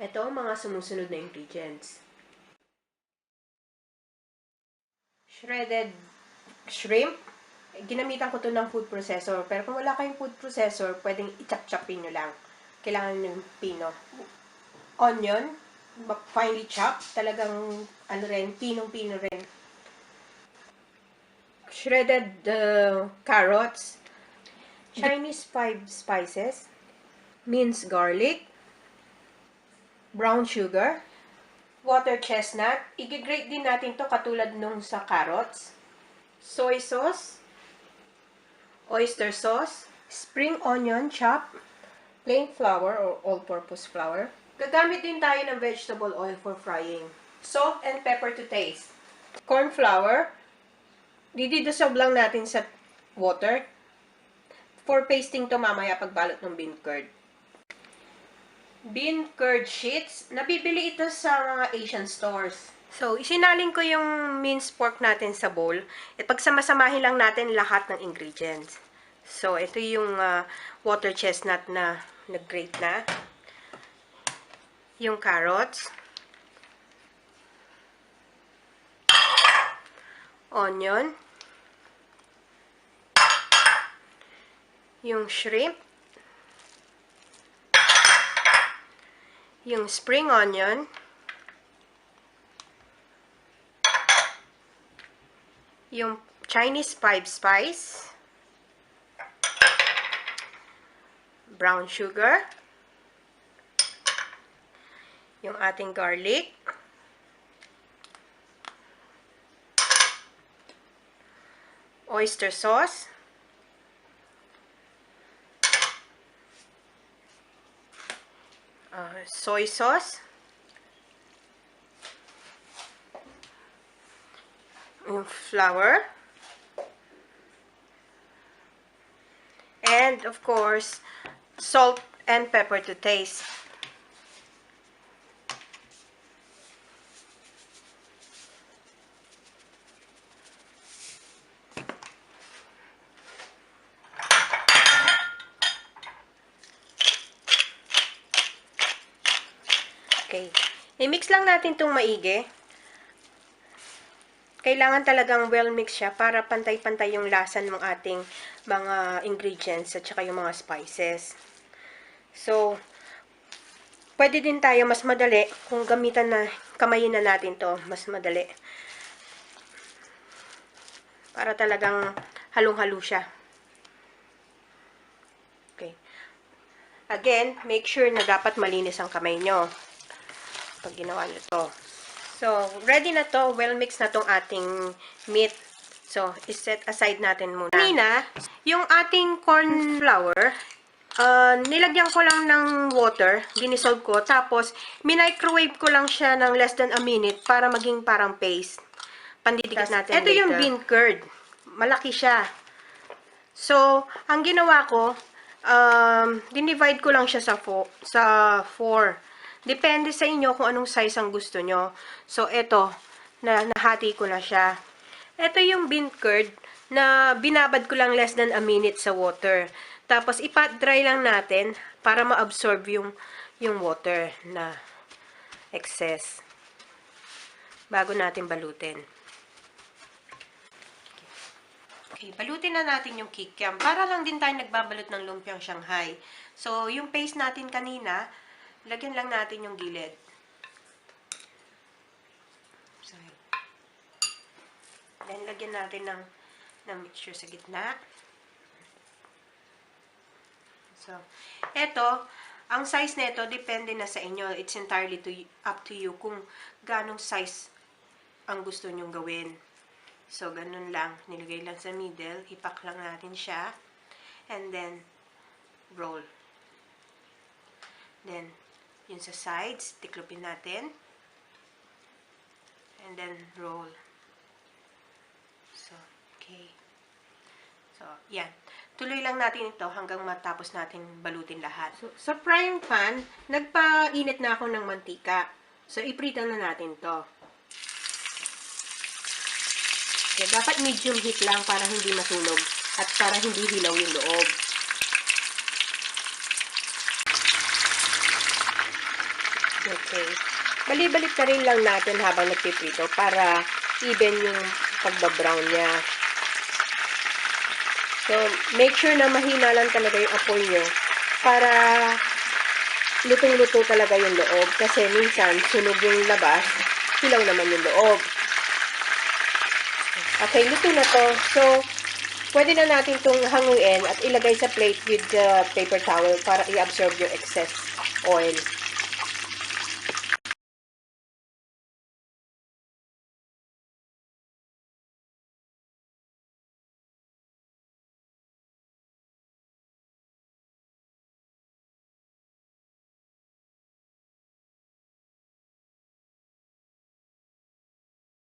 Ito ang mga sumusunod na ingredients. Shredded shrimp. Ginamitan ko to ng food processor. Pero kung wala kayong food processor, pwedeng i-chop-chopin nyo lang. Kailangan nyo ng pino. Onion, finely chopped. Talagang, pinong-pino rin. Shredded carrots. Chinese 5 spices. Minced garlic. Brown sugar. Water chestnut. I-grate din natin to katulad nung sa carrots. Soy sauce. Oyster sauce. Spring onion chop. Plain flour or all-purpose flour. Gagamit din tayo ng vegetable oil for frying. Salt and pepper to taste. Corn flour. Dididissolve lang natin sa water. For pasting to mamaya pagbalot ng bean curd. Bean curd sheets. Nabibili ito sa mga Asian stores. So, isinaling ko yung minced pork natin sa bowl. At pagsamasamahin lang natin lahat ng ingredients. So, ito yung water chestnut na nag-grate na. Yung carrots. Onion. Yung shrimp. Yung spring onion. Yung Chinese 5 spice. Brown sugar. Yung ating garlic. Oyster sauce. Soy sauce. Yung flour. And, of course, salt and pepper to taste. Okay. I-mix lang natin itong maigi. Kailangan talagang well-mix siya para pantay-pantay yung lasa ng ating mga ingredients at saka yung mga spices. So, pwede din tayo mas madali kung kamayin na natin to, mas madali. Para talagang halong-halo siya. Okay. Again, make sure na dapat malinis ang kamay nyo pag ginawa nyo to. So, ready na to. Well-mixed na tong ating meat. So, iset aside natin muna. Kanina, yung ating corn flour, nilagyan ko lang ng water, dinisolve ko, tapos microwave ko lang siya ng less than a minute para maging parang paste. Pandidikit natin ito later. Yung bean curd. Malaki siya. So, ang ginawa ko, dinivide ko lang siya sa 4. Depende sa inyo kung anong size ang gusto nyo. So, ito, nahati ko na siya. Ito yung bean curd na binabad ko lang less than a minute sa water. Tapos, ipat dry lang natin para ma-absorb yung water na excess. Bago natin balutin. Okay, balutin na natin yung kikiam. Para lang din tayo nagbabalot ng lumpiang Shanghai. So, yung paste natin kanina, lagyan lang natin yung gilid. Sorry. Then, lagyan natin ng mixture sa gitna. So, eto, ang size nito depende na sa inyo. It's entirely up to you kung ganong size ang gusto nyong gawin. So, ganun lang. Nilagay lang sa middle. Ipak lang natin siya. And then, roll. Then, yun sa sides, tiklopin natin. And then, roll. So, okay. So, yan. Tuloy lang natin ito hanggang matapos natin balutin lahat. So, sa frying pan, nagpainit na ako ng mantika. So, iprito na natin to. Okay, dapat medium heat lang para hindi masunog at para hindi hilaw yung loob. Okay, Okay. Bali-balik na rin lang natin habang nagpiprito para even yung pagbabrown niya. So, make sure na mahina lang talaga yung apoy nyo para lutong-luto talaga yung loob. Kasi minsan, sunog yung labas, hilaw naman yung loob. Okay, luto na to. So, pwede na natin itong hanguin at ilagay sa plate with the paper towel para i-absorb yung excess oil.